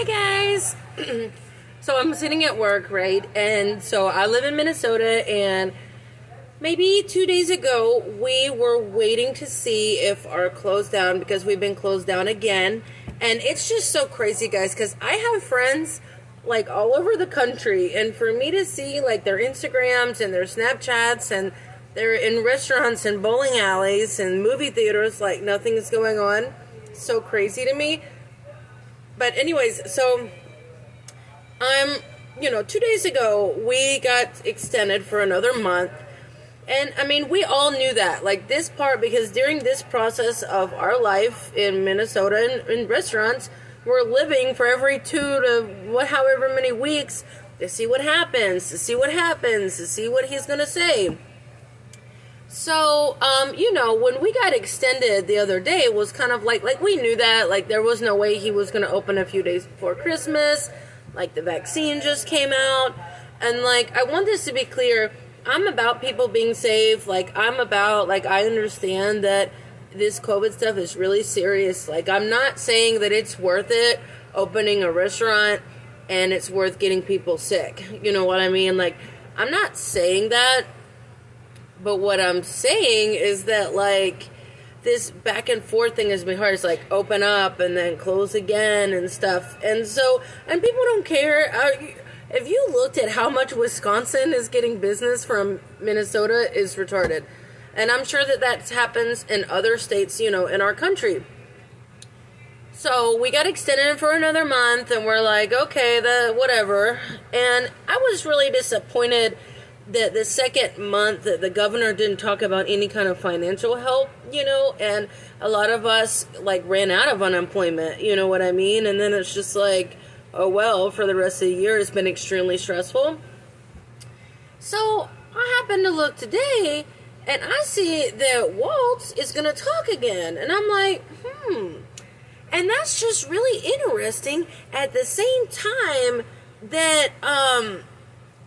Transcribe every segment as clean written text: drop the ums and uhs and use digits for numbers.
Hi guys. So I'm sitting at work, right? And so I live in Minnesota, and maybe 2 days ago we were waiting to see if our closed down, because we've been closed down again. And it's just so crazy, guys, because I have friends like all over the country, and for me to see like their Instagrams and their Snapchats, and they're in restaurants and bowling alleys and movie theaters like nothing is going on. So crazy to me. But anyways, so 2 days ago we got extended for another month. And I mean, we all knew that, like this part, because during this process of our life in Minnesota in restaurants, we're living for every however many weeks to see what happens, to see what he's going to say. So, when we got extended the other day, it was kind of like we knew that, like there was no way he was going to open a few days before Christmas, like the vaccine just came out, and like, I want this to be clear, I'm about people being safe, I understand that this COVID stuff is really serious, like I'm not saying that it's worth it opening a restaurant and it's worth getting people sick, you know what I mean, like, I'm not saying that. But what I'm saying is that, like, this back and forth thing has been hard. It's like open up and then close again and stuff. And so, and people don't care. If you looked at how much Wisconsin is getting business from Minnesota, is retarded. And I'm sure that happens in other states, in our country. So we got extended for another month, and we're like, okay, whatever. And I was really disappointed that the second month that the governor didn't talk about any kind of financial help, and a lot of us like ran out of unemployment, you know what I mean? And then it's just like, oh well, for the rest of the year it's been extremely stressful. So I happened to look today and I see that Walz is going to talk again. And I'm like, And that's just really interesting at the same time that,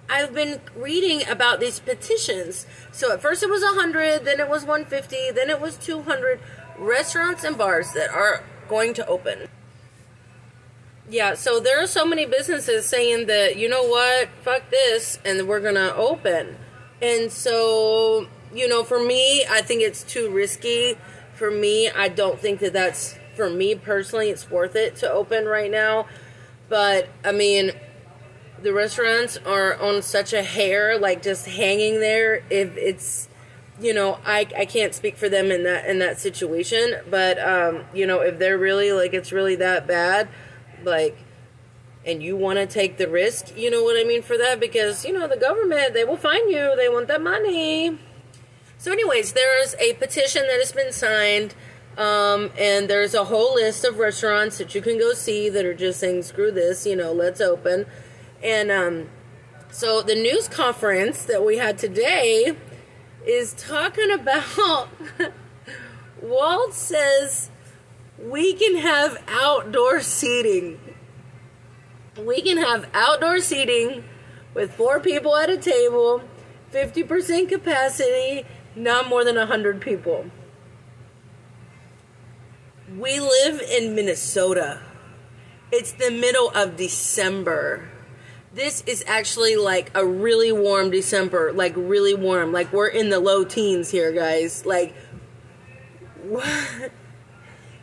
I've been reading about these petitions. So at first it was 100, then it was 150, then it was 200 restaurants and bars that are going to open. Yeah, so there are so many businesses saying that, you know what, fuck this, and we're going to open. And so, for me, I think it's too risky. For me, I don't think that's, for me personally, it's worth it to open right now. But, I mean, the restaurants are on such a hair, like just hanging there. If it's, I can't speak for them in that situation, but if they're really like, it's really that bad, like, and you want to take the risk, you know what I mean, for that, because the government, they will fine you, they want that money. So anyways, there's a petition that has been signed, and there's a whole list of restaurants that you can go see that are just saying, screw this, let's open. And so the news conference that we had today is talking about Walz says we can have outdoor seating. We can have outdoor seating with 4 people at a table, 50% capacity, not more than 100 people. We live in Minnesota. It's the middle of December. This is actually like a really warm December, like really warm. Like we're in the low teens here, guys. Like, what?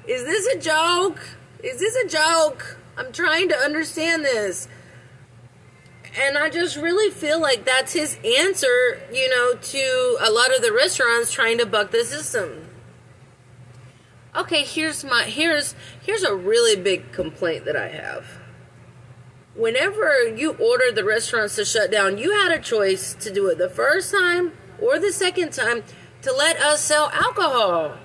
Is this a joke? Is this a joke? I'm trying to understand this. And I just really feel like that's his answer, to a lot of the restaurants trying to buck the system. Okay, here's a really big complaint that I have. Whenever you ordered the restaurants to shut down, you had a choice to do it the first time or the second time to let us sell alcohol.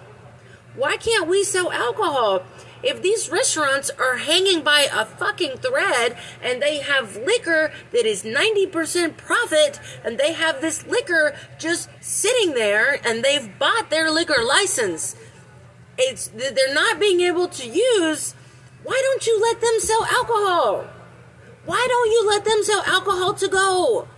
Why can't we sell alcohol? If these restaurants are hanging by a fucking thread and they have liquor that is 90% profit, and they have this liquor just sitting there and they've bought their liquor license, they're not being able to use, why don't you let them sell alcohol? Why don't you let them sell alcohol to go?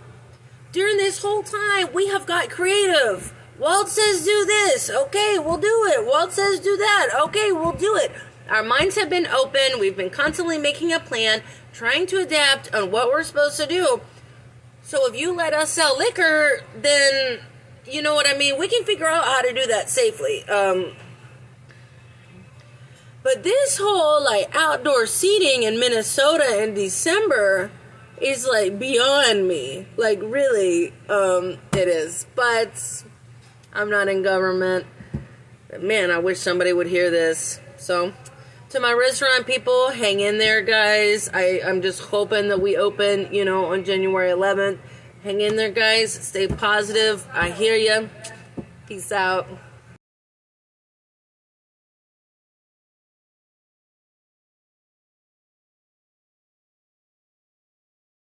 During this whole time, we have got creative. Walz says do this. Okay, we'll do it. Walz says do that. Okay, we'll do it. our minds have been open. We've been constantly making a plan, trying to adapt on what we're supposed to do. So if you let us sell liquor, then, you know what I mean? We can figure out how to do that safely. But this whole, like, outdoor seating in Minnesota in December is, like, beyond me. Like, really, it is. But I'm not in government. But man, I wish somebody would hear this. So, to my restaurant people, hang in there, guys. I'm just hoping that we open, on January 11th. Hang in there, guys. Stay positive. I hear you. Peace out.